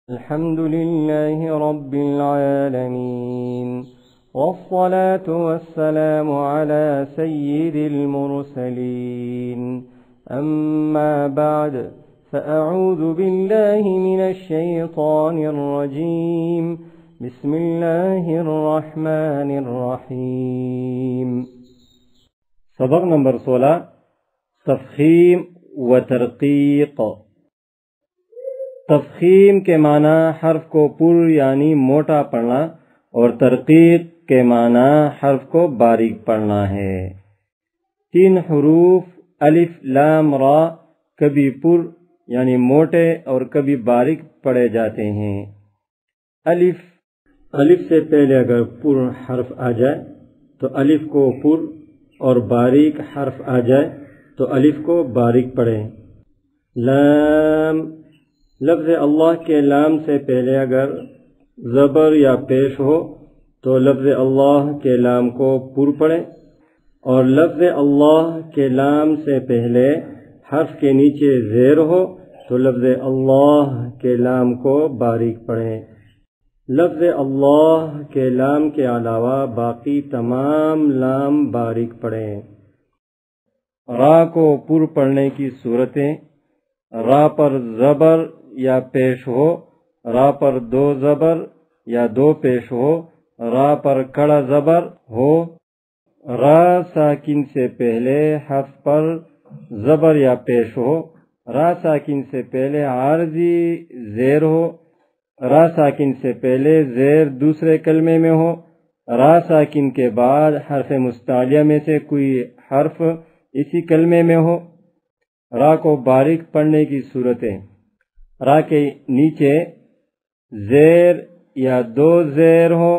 अल्हम्दुलिल्लाहि रब्बिल आलमीन वस्सलातु वस्सलामु अला सय्यिदिल मुरसलीन अम्मा बाद फ़अऊज़ु बिल्लाहि मिनश शैतानिर रजीम बिस्मिल्लाहिर रहमानिर रहीम। सबक नंबर 16 तफ़ख़ीम व तरक़ीक़। तफ़ख़ीम के माना हर्फ को पुर यानी मोटा पढ़ना और तरक़ीक़ के माना हर्फ को बारीक पढ़ना है। 3 हुरूफ अलिफ लाम रा कभी पुर यानी मोटे और कभी बारीक पढ़े जाते हैं। अलिफ से पहले अगर पुर हर्फ आ जाए तो अलिफ को पुर और बारीक हर्फ आ जाए तो अलिफ को बारीक पढ़ें। लाम लफ्ज़ अल्लाह के लाम से पहले अगर ज़बर या पेश हो तो लफ्ज़ अल्लाह के लाम को पुर पढ़ें और लफ्ज़ अल्लाह के लाम से पहले हर्फ के नीचे ज़ेर हो तो लफ्ज़ अल्लाह के लाम को बारीक पढ़ें। लफ्ज़ अल्लाह के लाम के अलावा बाकी तमाम लाम बारीक पढ़ें। रा को पुर पढ़ने की सूरतें: रा पर ज़बर या पेश हो, रा पर 2 ज़बर या 2 पेश हो, रा पर कड़ा ज़बर हो, रा साकिन से पहले हर्फ पर ज़बर या पेश हो, रा साकिन से पहले आरजी ज़ेर हो, रा साकिन से पहले ज़ेर दूसरे कलमे में हो, रा साकिन के बाद हर्फ मुस्तालिया में से कोई हर्फ इसी कलमे में हो। रा को बारीक पढ़ने की सूरतें: रा के नीचे ज़ेर या 2 ज़ेर हो,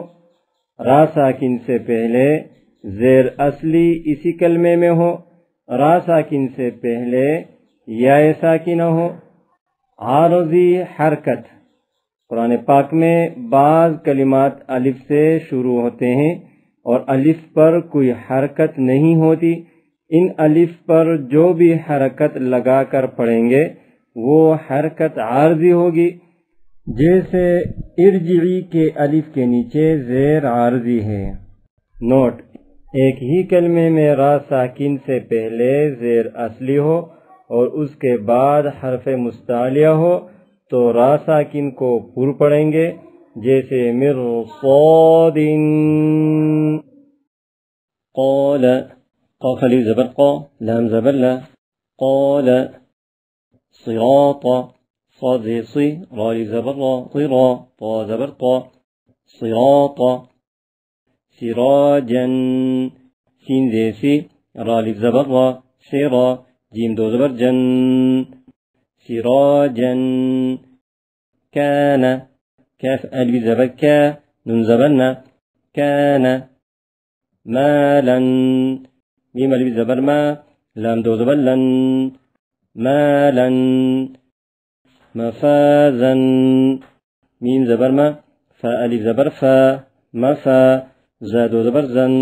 रा साकिन से पहले ज़ेर असली इसी कलमे में हो, रा साकिन से पहले या साकिन हो। आरज़ी हरकत: कुरान पाक में बाज़ कलिमात अलिफ से शुरू होते हैं और अलिफ पर कोई हरकत नहीं होती। इन अलिफ पर जो भी हरकत लगाकर पढ़ेंगे वो हरकत आरज़ी होगी। जैसे इरजिई के अलिफ के नीचे ज़ेर आरज़ी है। नोट: एक ही कलमे में रा साकिन से पहले ज़ेर असली हो और उसके बाद हर्फ मुस्तालिया हो तो रा साकिन को पुर पढ़ेंगे। जैसे मिरसादिन क़ाल क़ाफ अलिफ ज़बर क़ा लाम ज़बर ला क़ाल सिराता صاد زي صي را ألف زبر را طرا طا زبر طا صراطا سراجا سين زي سي را ألف زبر را سرا جيم دو زبر جن سراجا كان كاف ألف زبر كا نون زبرنا كان مالا ميم ألف زبر ما لام دو زبر لن مالا مفازا ميم زبر ما فا ألف زبر فا مفا زاد زبر زن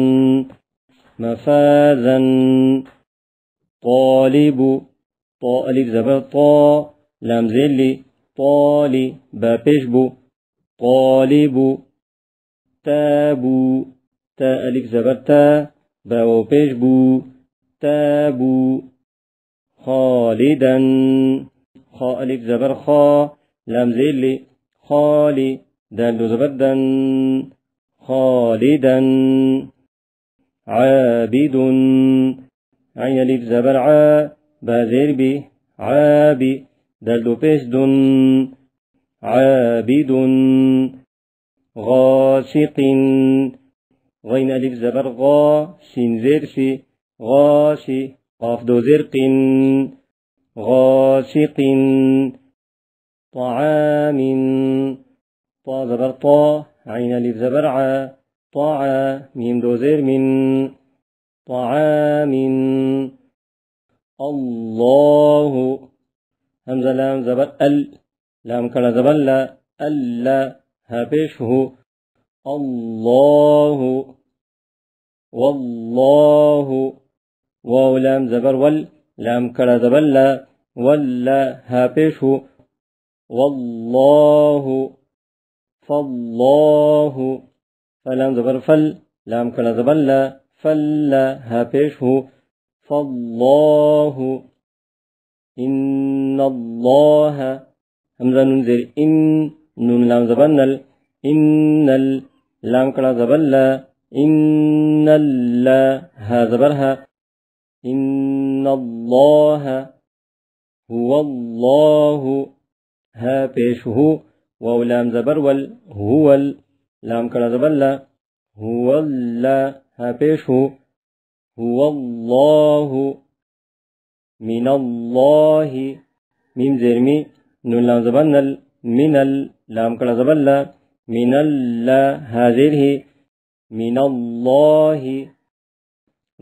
مفازا طالب طا ألف زبر طا لام زيلي طالي با بيشبو طالب تابو تا ألف زبر تا با وبيشبو تابو خالدا خا ألف زبر خا لام زيلي خالي دال دو زبر دن خالدا عابد عين ألف زبر عا با زير بي عابي دال دو بيش دن عابد غاسق غين ألف زبر غا شين زير شي غاشي قاف دو زرق غاسق طعام طا زبر طا عين ألف زبر ع طاعا ميم دو زير من طعام الله همزة لام زبر ال لام كلا زبر لا ألا هبشه الله والله واو لام زبر وال لام كلا زبر لا ولا ها پیش ہو والله فالله فلام زبر فل لام کلا زبر لا فل ها پیش هو فالله إن الله همزة نون زير إن نون لام زبر نل إن لام کلا زبر لا إن الله ها زبرها إن الله هو الله ها پیش هو واو لام زبر ول هو لام کلا زبر لا هو الله ها پیش هو الله من الله ميم زرمي نون لام زبر نل من لام کلا زبر لا من الله هذه من الله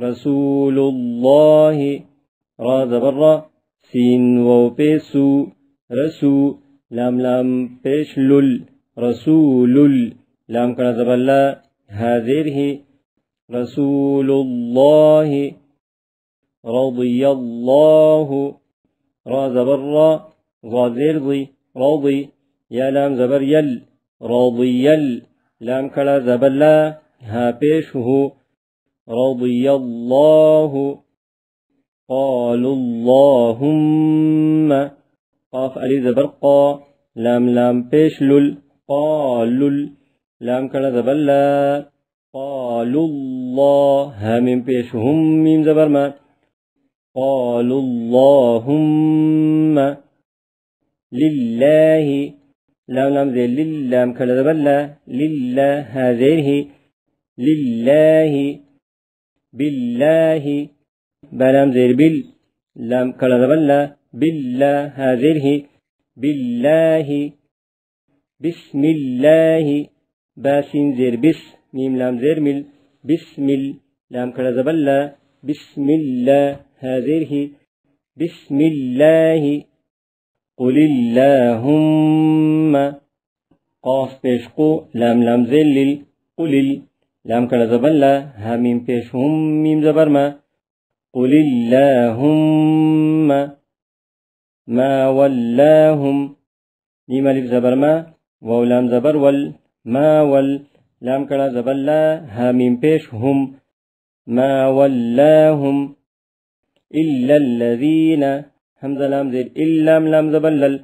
رسول الله را زبر را سين واو پیسو رسو لام لام پیش لل رسول لام کلا زبر لا هذه رسول الله رضي الله را زبر را غازر ضي راضي يا لام زبر يل راضي يل لام کلا زبر لا ها پیش هو رضي الله قالوا اللهم قاف علي زبر قا لام لام پیش لل قالوا لام کلا زبر لا قالوا الله ها ميم پیش هم ميم زبر ما قالوا اللهم لله لام لام زي لام كلا زبر لا لله هذه لله بالله بلام زي بال لام كلا زبر لا بالله هذه بالله بسم الله باسين زير بس ميم لام زير مل بسم لام كلا زبر لا بسم الله هذه بسم الله قل اللهم قاف بيشقو لام لام زلل قل لام كلا زبر لا ها ميم بيشهم ميم زبر ما قل اللهم ما ولاهم ميم الف زبر ما واو لام زبر ول ما ول لام كلا زبر لا ها ميم بيشهم ما ولاهم إلا الذين همزة لام زير إلا لام زبلل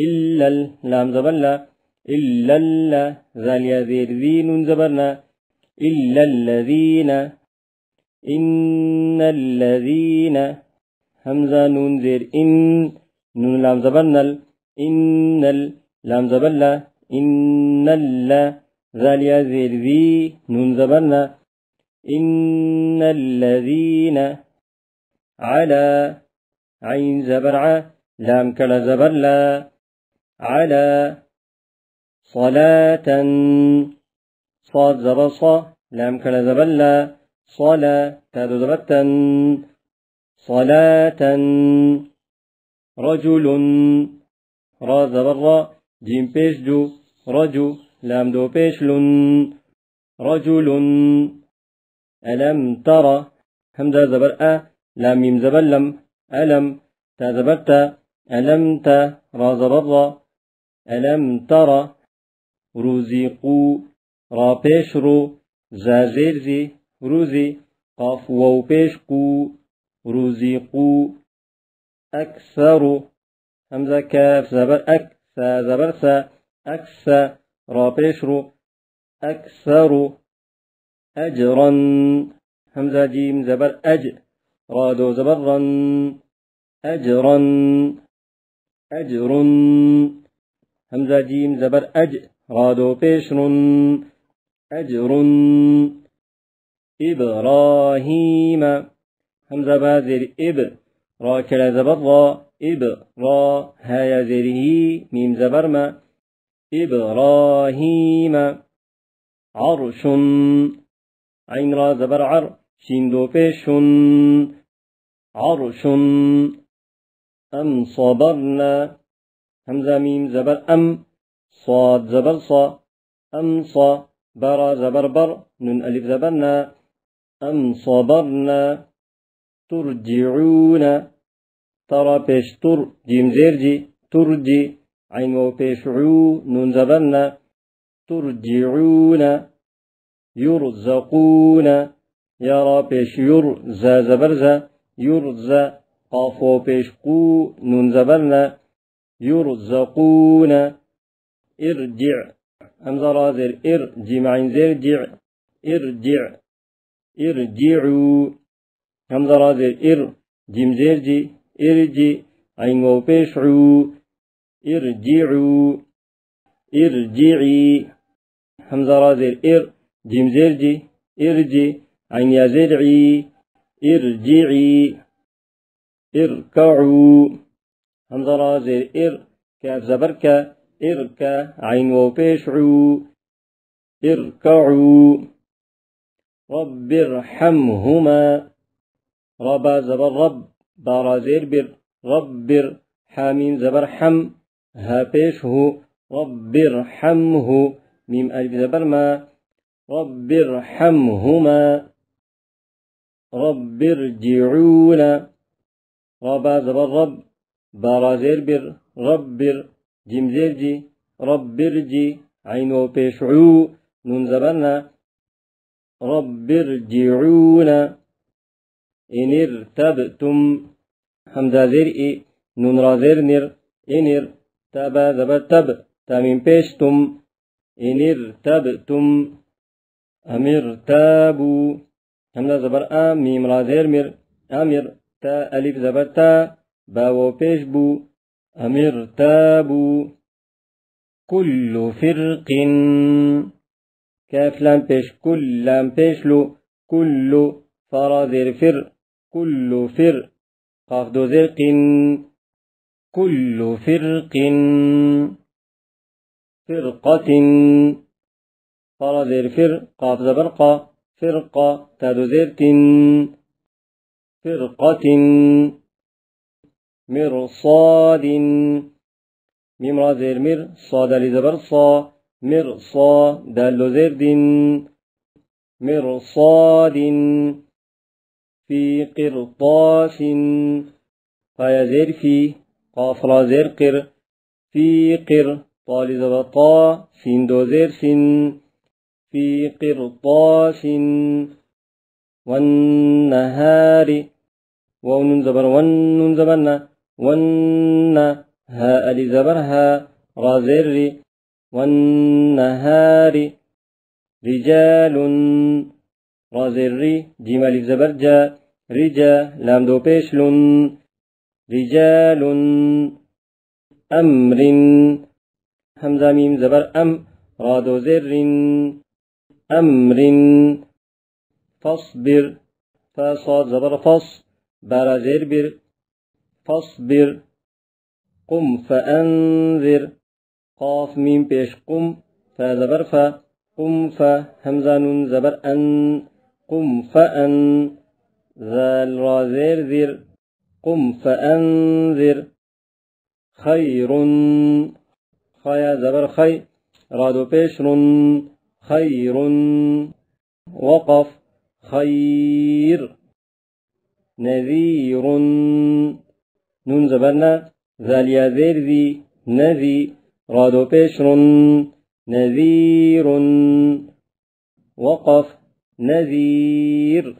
إلا لام زبلل إلا ذال زير ذي نون زبرنا إلا الذين إن الذين همزة نون زير إن نون لام زبرنا إن لام زبلل إن ذال زير ذي نون زبرنا إن الذين على عين زبرعة لام كلا زبر لا على صلاة صاد زبر صا لام كلا زبر لا صلاة تاد زبرتا صلاة رجل را زبر را جيم پیش جو رجو لام دو پیش لن رجل ألم ترى همزة زبر لام ميم زبر لم ألم تا زبرت ألم تا را زبر را ألم ترى رزقوا را پیش رو زازير زي روزي قاف وو پیش قو رزقوا أكثر همزة كاف زبر أك سا زبر سا أكسا را پیش رو أكثر أجرا همزة جيم زبر أج رادو زبرا أجرا أجر همزة جيم زبر أج رادو بشر أجر إبراهيم همزة بازر إب را كلا زبر را إب را هاي زره ميم زبر ما إبراهيم عرش عين را زبر عر شين دو بشن عرش أم صبرنا همزة ميم زبر أم صاد زبر صا أم صا برا زبر بر نون ألف زبرنا أم صبرنا ترجعون ترى بشتر جيم زيرجي ترجي عين وبيشعو نون زبرنا ترجعون يرزقون يرى بيش يرزا زبرزا يرزا قاف وبيشقو نون زبرنا يرزقون ارجع همزة رازر ارجع معين زرجع ارجع ارجعوا همزة رازر جيم زرجي ارجي عين وبيشعو ارجعوا ارجعي همزة رازر جيم زرجي ارجي عين يا زرعي ارجعي اركعوا همزة رازر كاف زبركة اركع عين وبيشعو اركعوا رب ارحمهما ربا زبر رب بارا زير بر ربر حامين زبر حم ها بيشه رب ارحمه ميم ألف زبر ما رب ارحمهما رب ارجعون ربا زبر رب بارا زير بر ربر جيم زيرجي رب ارجي عين وبيشعو نون زبرنا رب ارجعون إن ارتبتم حمزة زرئي نون را زرنر إن ارتبا زبر تب تامين بيشتم إن ارتبتم أمر تابوا حمزة زبر ميم را زرمر أمر تا ألف زبر تا باو بيشبو أمر تابوا كل فرق كاف لام بيش كل لام بيشلو كل فرا زر فر كل فر قاف دو زرق كل فرق فرقة فرا زر فر قاف زبرقة فرقة تادو زرت فرقة مرصاد ميم را زر مر صاد لزبر صا مرصا دال زرد مرصاد في قرطاس قايا زر في قاف را زر قر في قر طال زبر طا سين دو زر سين في قرطاس والنهار ونون زبر ونون زبرنا ون ها ألي زبرها را زر والنهار رجال را زر جيم ألف زبرجا رجا لام دو بيشلون رجال أمر همزة ميم زبر را دو زر أمر فاصبر فصاد زبر فص برا زر بر فاصبر قم فأنذر قاف ميم بيش قم فزبر فا قم فا همزة نون زبر أن قم فأن ذال را زر ذر قم فأنذر خير خيا زبر خي رادو بيشر خير وقف خير نذير نون زبرنا ذال يا ذر ذي نذي رادو بيشر نذير وقف نذير